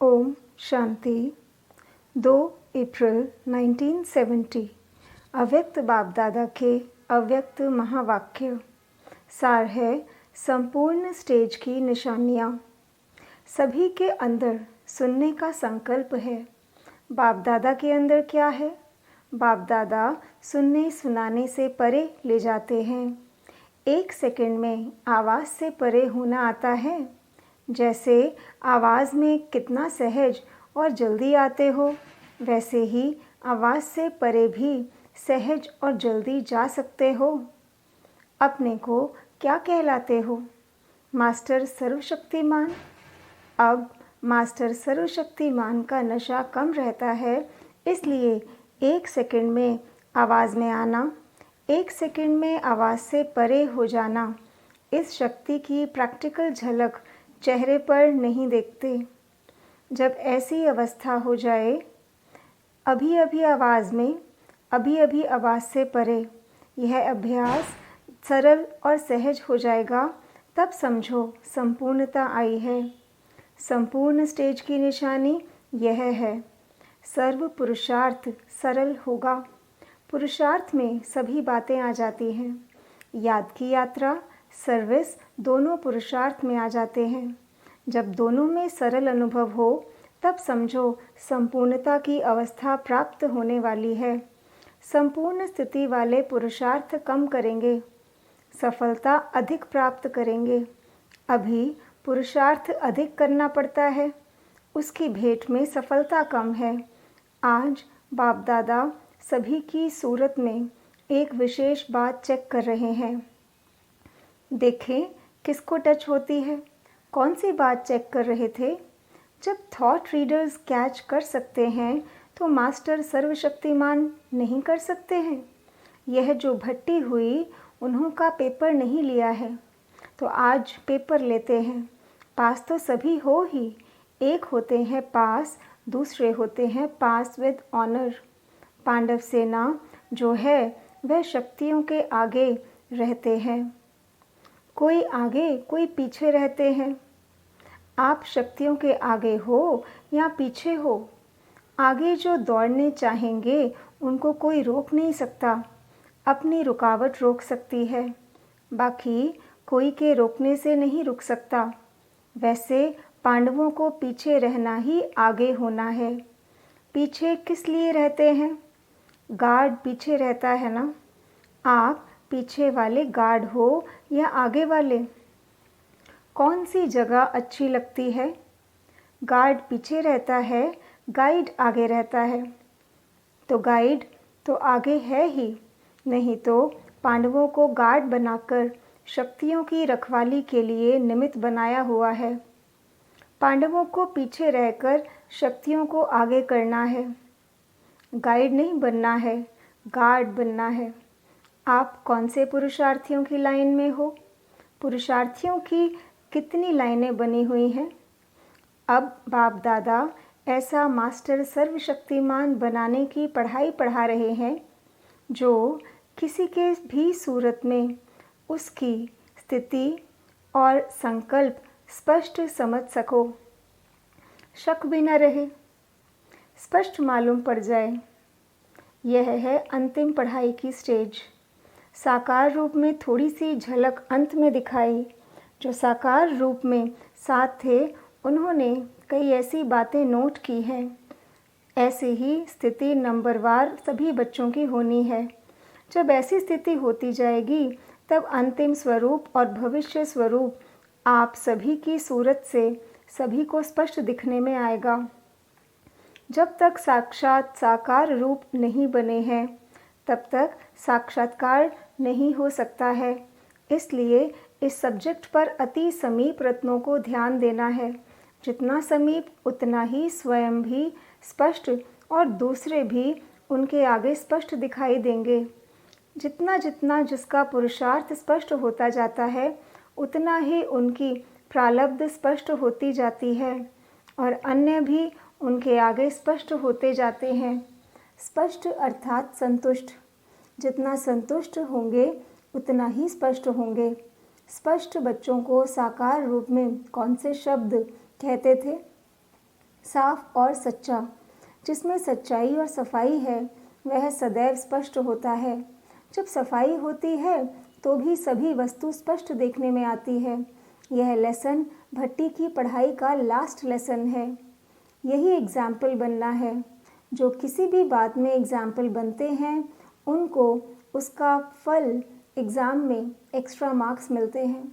ओम शांति। 2 अप्रैल 1970 अव्यक्त बाप दादा के अव्यक्त महावाक्य। सार है संपूर्ण स्टेज की निशानियाँ। सभी के अंदर सुनने का संकल्प है। बाप दादा के अंदर क्या है? बाप दादा सुनने सुनाने से परे ले जाते हैं। 1 सेकंड में आवाज़ से परे होना आता है। जैसे आवाज़ में कितना सहज और जल्दी आते हो, वैसे ही आवाज़ से परे भी सहज और जल्दी जा सकते हो। अपने को क्या कहलाते हो? मास्टर सर्वशक्तिमान। अब मास्टर सर्वशक्तिमान का नशा कम रहता है, इसलिए 1 सेकंड में आवाज़ में आना, 1 सेकंड में आवाज़ से परे हो जाना, इस शक्ति की प्रैक्टिकल झलक चेहरे पर नहीं देखते। जब ऐसी अवस्था हो जाए, अभी अभी आवाज़ में, अभी अभी आवाज़ से परे, यह अभ्यास सरल और सहज हो जाएगा, तब समझो संपूर्णता आई है। संपूर्ण स्टेज की निशानी यह है। सर्व पुरुषार्थ सरल होगा। पुरुषार्थ में सभी बातें आ जाती हैं। याद की यात्रा, सर्विस दोनों पुरुषार्थ में आ जाते हैं। जब दोनों में सरल अनुभव हो, तब समझो संपूर्णता की अवस्था प्राप्त होने वाली है। संपूर्ण स्थिति वाले पुरुषार्थ कम करेंगे, सफलता अधिक प्राप्त करेंगे। अभी पुरुषार्थ अधिक करना पड़ता है, उसकी भेंट में सफलता कम है। आज बाप दादा सभी की सूरत में एक विशेष बात चेक कर रहे हैं। देखें किसको टच होती है। कौन सी बात चेक कर रहे थे? जब थॉट रीडर्स कैच कर सकते हैं, तो मास्टर सर्वशक्तिमान नहीं कर सकते हैं। यह जो भट्टी हुई, उन्हों का पेपर नहीं लिया है, तो आज पेपर लेते हैं। पास तो सभी हो ही, एक होते हैं पास, दूसरे होते हैं पास विद ऑनर। पांडव सेना जो है, वह शक्तियों के आगे रहते हैं। कोई आगे, कोई पीछे रहते हैं। आप शक्तियों के आगे हो या पीछे हो? आगे जो दौड़ने चाहेंगे, उनको कोई रोक नहीं सकता। अपनी रुकावट रोक सकती है, बाकी कोई के रोकने से नहीं रुक सकता। वैसे पांडवों को पीछे रहना ही आगे होना है। पीछे किस लिए रहते हैं? गार्ड पीछे रहता है ना। आप पीछे वाले गार्ड हो या आगे वाले? कौन सी जगह अच्छी लगती है? गार्ड पीछे रहता है, गाइड आगे रहता है। तो गाइड तो आगे है ही, नहीं तो पांडवों को गार्ड बनाकर शक्तियों की रखवाली के लिए निमित्त बनाया हुआ है। पांडवों को पीछे रहकर शक्तियों को आगे करना है। गाइड नहीं बनना है, गार्ड बनना है। आप कौन से पुरुषार्थियों की लाइन में हो? पुरुषार्थियों की कितनी लाइनें बनी हुई हैं? अब बाप दादा ऐसा मास्टर सर्वशक्तिमान बनाने की पढ़ाई पढ़ा रहे हैं, जो किसी के भी सूरत में उसकी स्थिति और संकल्प स्पष्ट समझ सको, शक भी न रहे, स्पष्ट मालूम पड़ जाए। यह है अंतिम पढ़ाई की स्टेज। साकार रूप में थोड़ी सी झलक अंत में दिखाई। जो साकार रूप में साथ थे, उन्होंने कई ऐसी बातें नोट की हैं। ऐसी ही स्थिति नंबरवार सभी बच्चों की होनी है। जब ऐसी स्थिति होती जाएगी, तब अंतिम स्वरूप और भविष्य स्वरूप आप सभी की सूरत से सभी को स्पष्ट दिखने में आएगा। जब तक साक्षात साकार रूप नहीं बने हैं, तब तक साक्षात्कार नहीं हो सकता है। इसलिए इस सब्जेक्ट पर अति समीप रत्नों को ध्यान देना है। जितना समीप, उतना ही स्वयं भी स्पष्ट और दूसरे भी उनके आगे स्पष्ट दिखाई देंगे। जितना जितना जिसका पुरुषार्थ स्पष्ट होता जाता है, उतना ही उनकी प्रारब्ध स्पष्ट होती जाती है और अन्य भी उनके आगे स्पष्ट होते जाते हैं। स्पष्ट अर्थात संतुष्ट। जितना संतुष्ट होंगे, उतना ही स्पष्ट होंगे। स्पष्ट बच्चों को साकार रूप में कौन से शब्द कहते थे? साफ और सच्चा। जिसमें सच्चाई और सफाई है वह सदैव स्पष्ट होता है। जब सफाई होती है तो भी सभी वस्तु स्पष्ट देखने में आती है। यह लेसन भट्टी की पढ़ाई का लास्ट लेसन है। यही एग्जाम्पल बनना है। जो किसी भी बात में एग्जाम्पल बनते हैं उनको उसका फल एग्ज़ाम में एक्स्ट्रा मार्क्स मिलते हैं।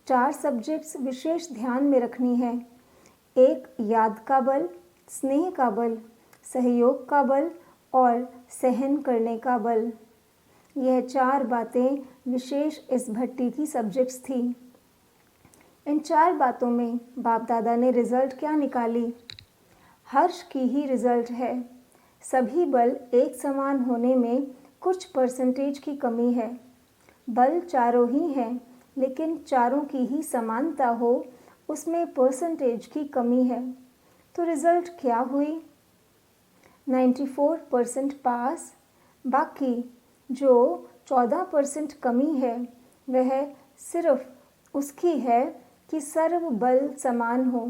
4 सब्जेक्ट्स विशेष ध्यान में रखनी है। 1 याद का बल, स्नेह का बल, सहयोग का बल और सहन करने का बल। यह 4 बातें विशेष इस भट्टी की सब्जेक्ट्स थी। इन 4 बातों में बाप दादा ने रिजल्ट क्या निकाली? हर्ष की ही रिजल्ट है। सभी बल एक समान होने में कुछ परसेंटेज की कमी है। बल चारों ही हैं, लेकिन चारों की ही समानता हो उसमें परसेंटेज की कमी है। तो रिजल्ट क्या हुई? 94% पास। बाकी जो 14% कमी है वह सिर्फ उसकी है कि सर्व बल समान हो,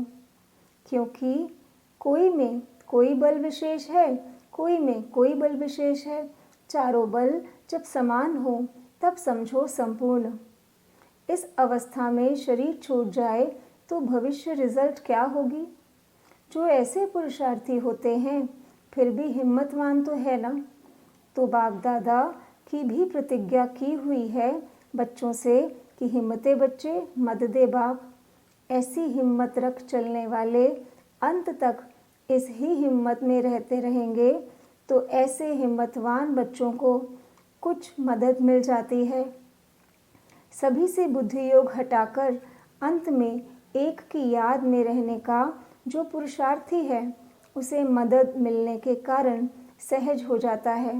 क्योंकि कोई में कोई बल विशेष है, कोई में कोई बल विशेष है। चारों बल जब समान हो तब समझो संपूर्ण। इस अवस्था में शरीर छूट जाए तो भविष्य रिजल्ट क्या होगी? जो ऐसे पुरुषार्थी होते हैं फिर भी हिम्मतवान तो है ना। तो बाप दादा की भी प्रतिज्ञा की हुई है बच्चों से कि हिम्मते बच्चे मत दे बाप। ऐसी हिम्मत रख चलने वाले अंत तक इस ही हिम्मत में रहते रहेंगे तो ऐसे हिम्मतवान बच्चों को कुछ मदद मिल जाती है। सभी से बुद्धि योग हटाकर अंत में एक की याद में रहने का जो पुरुषार्थी है उसे मदद मिलने के कारण सहज हो जाता है।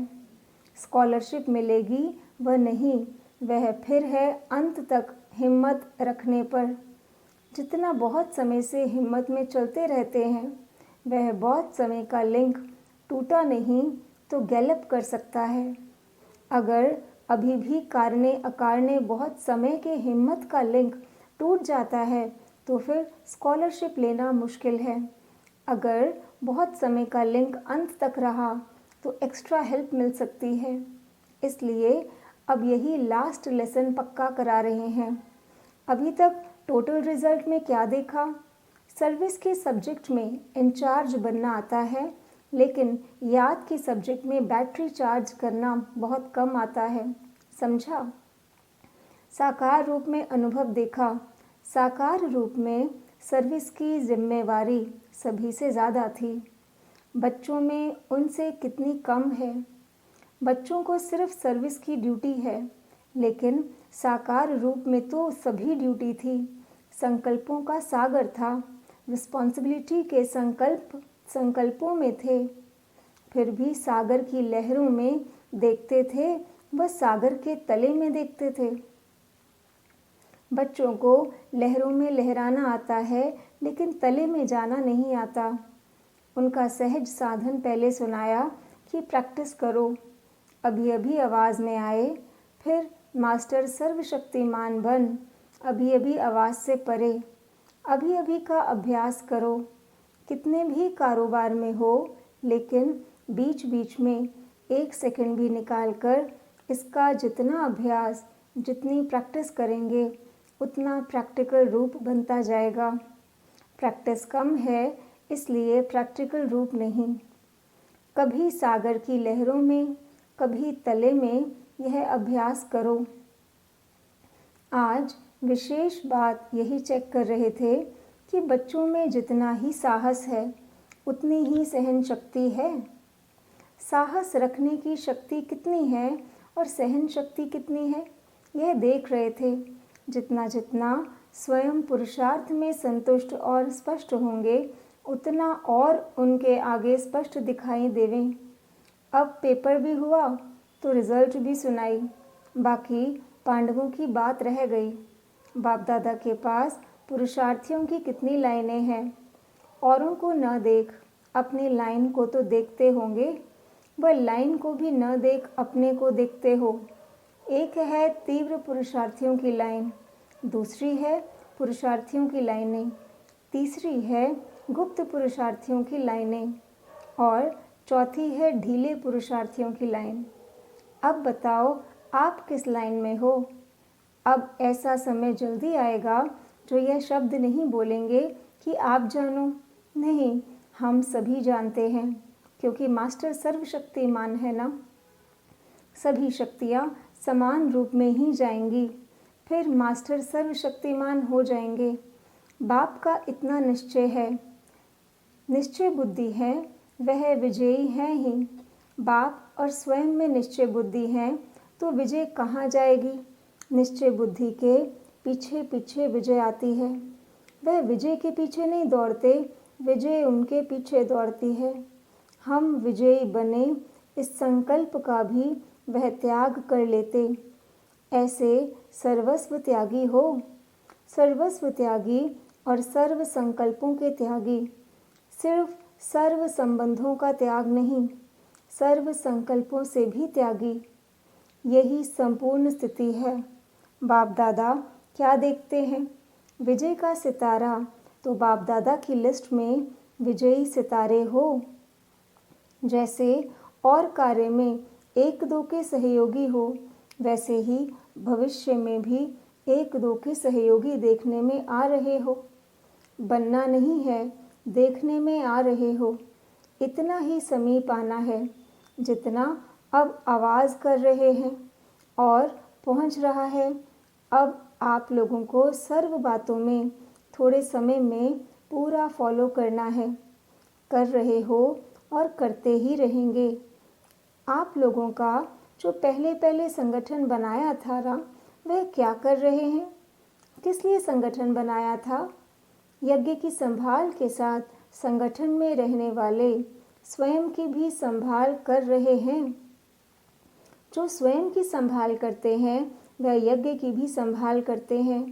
स्कॉलरशिप मिलेगी व नहीं, वह फिर है अंत तक हिम्मत रखने पर। जितना बहुत समय से हिम्मत में चलते रहते हैं वह बहुत समय का लिंक टूटा नहीं तो गैलप कर सकता है। अगर अभी भी कारणे अकारणे बहुत समय के हिम्मत का लिंक टूट जाता है तो फिर स्कॉलरशिप लेना मुश्किल है। अगर बहुत समय का लिंक अंत तक रहा तो एक्स्ट्रा हेल्प मिल सकती है। इसलिए अब यही लास्ट लेसन पक्का करा रहे हैं। अभी तक टोटल रिजल्ट में क्या देखा? सर्विस के सब्जेक्ट में इंचार्ज बनना आता है, लेकिन याद के सब्जेक्ट में बैटरी चार्ज करना बहुत कम आता है। समझा? साकार रूप में अनुभव देखा। साकार रूप में सर्विस की जिम्मेवारी सभी से ज़्यादा थी। बच्चों में उनसे कितनी कम है। बच्चों को सिर्फ सर्विस की ड्यूटी है, लेकिन साकार रूप में तो सभी ड्यूटी थी। संकल्पों का सागर था। रिस्पॉन्सिबिलिटी के संकल्पों में थे। फिर भी सागर की लहरों में देखते थे, बस सागर के तले में देखते थे। बच्चों को लहरों में लहराना आता है, लेकिन तले में जाना नहीं आता। उनका सहज साधन पहले सुनाया कि प्रैक्टिस करो। अभी अभी आवाज़ में आए, फिर मास्टर सर्वशक्तिमान बन। अभी अभी आवाज़ से परे, अभी अभी का अभ्यास करो। कितने भी कारोबार में हो, लेकिन बीच बीच में 1 सेकंड भी निकाल कर इसका जितना अभ्यास, जितनी प्रैक्टिस करेंगे उतना प्रैक्टिकल रूप बनता जाएगा। प्रैक्टिस कम है इसलिए प्रैक्टिकल रूप नहीं। कभी सागर की लहरों में, कभी तले में यह अभ्यास करो। आज विशेष बात यही चेक कर रहे थे कि बच्चों में जितना ही साहस है उतनी ही सहन शक्ति है। साहस रखने की शक्ति कितनी है और सहन शक्ति कितनी है, यह देख रहे थे। जितना जितना स्वयं पुरुषार्थ में संतुष्ट और स्पष्ट होंगे उतना और उनके आगे स्पष्ट दिखाई देवें। अब पेपर भी हुआ तो रिजल्ट भी सुनाई। बाकी पांडवों की बात रह गई। बाप दादा के पास पुरुषार्थियों की कितनी लाइनें हैं। औरों को न देख, अपनी लाइन को तो देखते होंगे। वह लाइन को भी न देख अपने को देखते हो। एक है तीव्र पुरुषार्थियों की लाइन, दूसरी है पुरुषार्थियों की लाइनें, तीसरी है गुप्त पुरुषार्थियों की लाइनें और चौथी है ढीले पुरुषार्थियों की लाइन। अब बताओ आप किस लाइन में हो? अब ऐसा समय जल्दी आएगा जो यह शब्द नहीं बोलेंगे कि आप जानो। नहीं, हम सभी जानते हैं, क्योंकि मास्टर सर्वशक्तिमान है ना। सभी शक्तियाँ समान रूप में ही जाएंगी, फिर मास्टर सर्वशक्तिमान हो जाएंगे। बाप का इतना निश्चय है, निश्चय बुद्धि है, वह विजयी है ही। बाप और स्वयं में निश्चय बुद्धि है तो विजय कहाँ जाएगी? निश्चय बुद्धि के पीछे पीछे विजय आती है। वह विजय के पीछे नहीं दौड़ते, विजय उनके पीछे दौड़ती है। हम विजयी बने इस संकल्प का भी वह त्याग कर लेते। ऐसे सर्वस्व त्यागी हो, सर्वस्व त्यागी और सर्व संकल्पों के त्यागी। सिर्फ सर्व संबंधों का त्याग नहीं, सर्व संकल्पों से भी त्यागी। यही संपूर्ण स्थिति है। बाप दादा क्या देखते हैं? विजय का सितारा। तो बाप दादा की लिस्ट में विजयी सितारे हो। जैसे और कार्य में एक दो के सहयोगी हो, वैसे ही भविष्य में भी एक दो के सहयोगी देखने में आ रहे हो। बनना नहीं है, देखने में आ रहे हो। इतना ही समीप आना है जितना अब आवाज़ कर रहे हैं और पहुंच रहा है। अब आप लोगों को सर्व बातों में थोड़े समय में पूरा फॉलो करना है। कर रहे हो और करते ही रहेंगे। आप लोगों का जो पहले पहले संगठन बनाया था ना, वह क्या कर रहे हैं? किस लिए संगठन बनाया था? यज्ञ की संभाल के साथ संगठन में रहने वाले स्वयं की भी संभाल कर रहे हैं। जो स्वयं की संभाल करते हैं वह यज्ञ की भी संभाल करते हैं।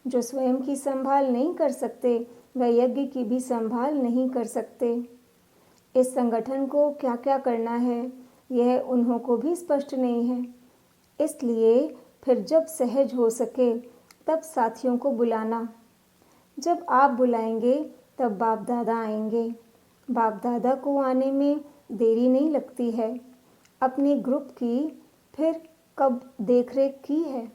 जो स्वयं की संभाल नहीं कर सकते वह यज्ञ की भी संभाल नहीं कर सकते। इस संगठन को क्या क्या करना है यह उन्हों को भी स्पष्ट नहीं है। इसलिए फिर जब सहज हो सके तब साथियों को बुलाना। जब आप बुलाएंगे तब बाप दादा आएंगे। बाप दादा को आने में देरी नहीं लगती है। अपने ग्रुप की फिर कब देखरेख की है?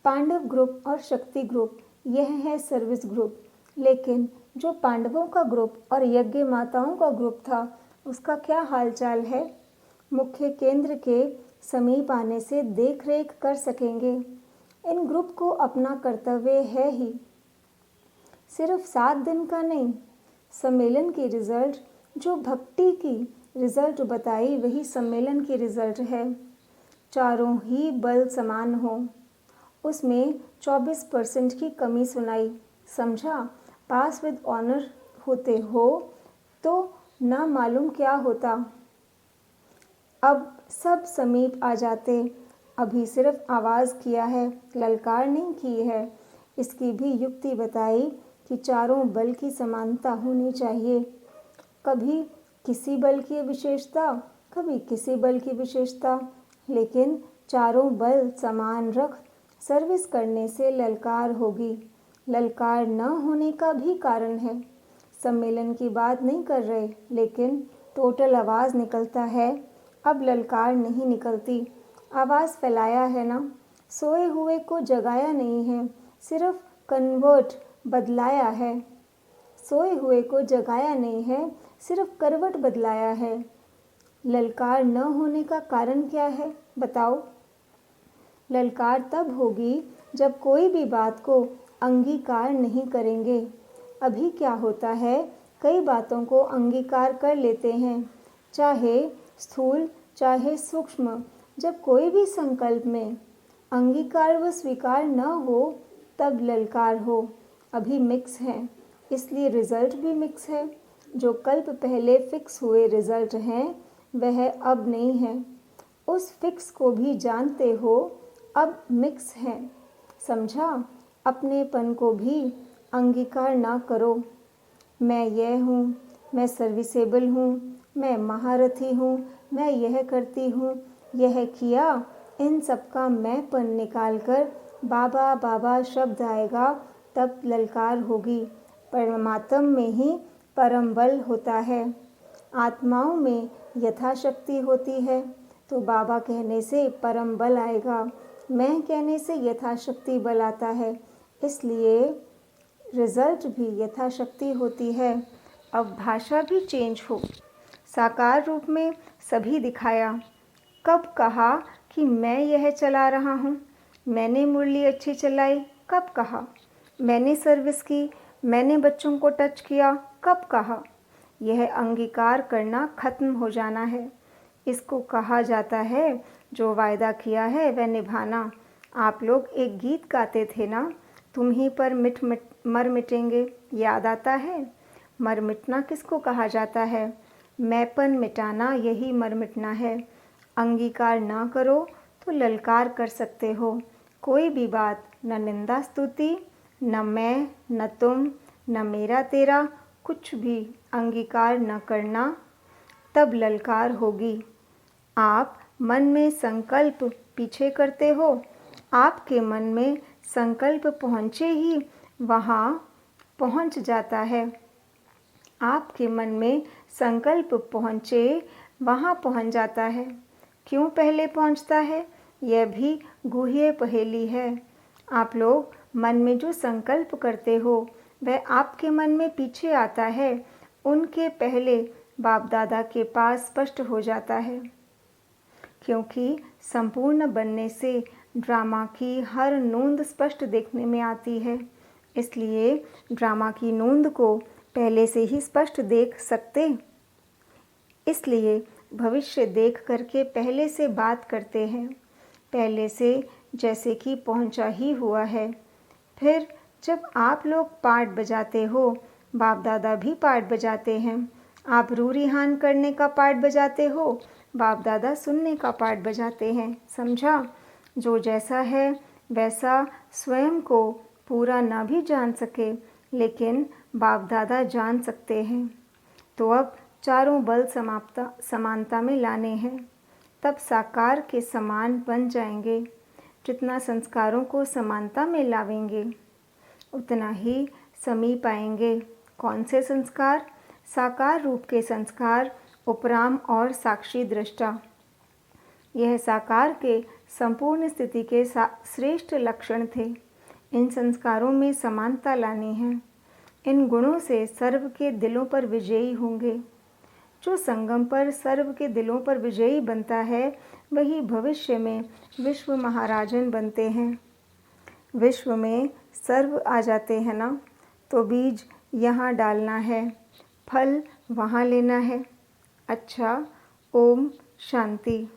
पांडव ग्रुप और शक्ति ग्रुप यह है सर्विस ग्रुप। लेकिन जो पांडवों का ग्रुप और यज्ञ माताओं का ग्रुप था उसका क्या हालचाल है? मुख्य केंद्र के समीप आने से देखरेख कर सकेंगे। इन ग्रुप को अपना कर्तव्य है ही। सिर्फ 7 दिन का नहीं, सम्मेलन की रिजल्ट जो भक्ति की रिजल्ट बताई वही सम्मेलन की रिजल्ट है। चारों ही बल समान हो, उसमें 24% की कमी सुनाई। समझा? पास विद ऑनर होते हो तो ना मालूम क्या होता। अब सब समीप आ जाते। अभी सिर्फ आवाज़ किया है, ललकार नहीं की है। इसकी भी युक्ति बताई कि चारों बल की समानता होनी चाहिए। कभी किसी बल की विशेषता, कभी किसी बल की विशेषता, लेकिन चारों बल समान रख सर्विस करने से ललकार होगी। ललकार न होने का भी कारण है। सम्मेलन की बात नहीं कर रहे, लेकिन टोटल आवाज़ निकलता है। अब ललकार नहीं निकलती। आवाज़ फैलाया है ना, सोए हुए को जगाया नहीं है, सिर्फ कन्वर्ट बदलाया है। सोए हुए को जगाया नहीं है, सिर्फ करवट बदलाया है। ललकार न होने का कारण क्या है बताओ? ललकार तब होगी जब कोई भी बात को अंगीकार नहीं करेंगे। अभी क्या होता है, कई बातों को अंगीकार कर लेते हैं, चाहे स्थूल चाहे सूक्ष्म। जब कोई भी संकल्प में अंगीकार व स्वीकार न हो तब ललकार हो। अभी मिक्स है, इसलिए रिजल्ट भी मिक्स है। जो कल्प पहले फिक्स हुए रिजल्ट हैं वह अब नहीं है। उस फिक्स को भी जानते हो, अब मिक्स है। समझा? अपनेपन को भी अंगीकार ना करो। मैं यह हूँ, मैं सर्विसेबल हूँ, मैं महारथी हूँ, मैं यह करती हूँ, यह किया। इन सब का मैंपन निकाल कर बाबा बाबा शब्द आएगा तब ललकार होगी। परमात्म में ही परम बल होता है। आत्माओं में यथाशक्ति होती है, तो बाबा कहने से परम बल आएगा, मैं कहने से यथाशक्ति बल आता है, इसलिए रिजल्ट भी यथाशक्ति होती है। अब भाषा भी चेंज हो, साकार रूप में सभी दिखाया। कब कहा कि मैं यह चला रहा हूँ, मैंने मुरली अच्छी चलाई, कब कहा? मैंने सर्विस की, मैंने बच्चों को टच किया, कब कहा? यह अंगीकार करना खत्म हो जाना है। इसको कहा जाता है जो वायदा किया है वह निभाना। आप लोग एक गीत गाते थे ना, तुम ही पर मर मिटेंगे, याद आता है? मर मिटना किसको कहा जाता है? मैंपन मिटाना, यही मर मिटना है। अंगीकार ना करो तो ललकार कर सकते हो। कोई भी बात, न निंदा स्तुति, न मैं, न तुम, न मेरा तेरा, कुछ भी अंगीकार न करना, तब ललकार होगी। आप मन में संकल्प पीछे करते हो, आपके मन में संकल्प पहुँचे ही वहाँ पहुँच जाता है। आपके मन में संकल्प पहुँचे वहाँ पहुँच जाता है। क्यों पहले पहुँचता है, यह भी गुह्य पहेली है। आप लोग मन में जो संकल्प करते हो वह आपके मन में पीछे आता है, उनके पहले बाप दादा के पास स्पष्ट हो जाता है। क्योंकि संपूर्ण बनने से ड्रामा की हर नोंद स्पष्ट देखने में आती है, इसलिए ड्रामा की नोंद को पहले से ही स्पष्ट देख सकते, इसलिए भविष्य देख करके पहले से बात करते हैं, पहले से जैसे कि पहुंचा ही हुआ है। फिर जब आप लोग पार्ट बजाते हो, बाप दादा भी पार्ट बजाते हैं। आप रूरिहान करने का पार्ट बजाते हो, बाप दादा सुनने का पार्ट बजाते हैं। समझा? जो जैसा है वैसा स्वयं को पूरा ना भी जान सके, लेकिन बाप दादा जान सकते हैं। तो अब चारों बल समानता में लाने हैं, तब साकार के समान बन जाएंगे। जितना संस्कारों को समानता में लावेंगे उतना ही समीप आएंगे। कौन से संस्कार? साकार रूप के संस्कार, उपराम और साक्षी दृष्टा। यह साकार के संपूर्ण स्थिति के श्रेष्ठ लक्षण थे। इन संस्कारों में समानता लानी है। इन गुणों से सर्व के दिलों पर विजयी होंगे। जो संगम पर सर्व के दिलों पर विजयी बनता है वही भविष्य में विश्व महाराजन बनते हैं। विश्व में सर्व आ जाते हैं ना, तो बीज यहाँ डालना है, फल वहाँ लेना है। अच्छा, ओम शांति।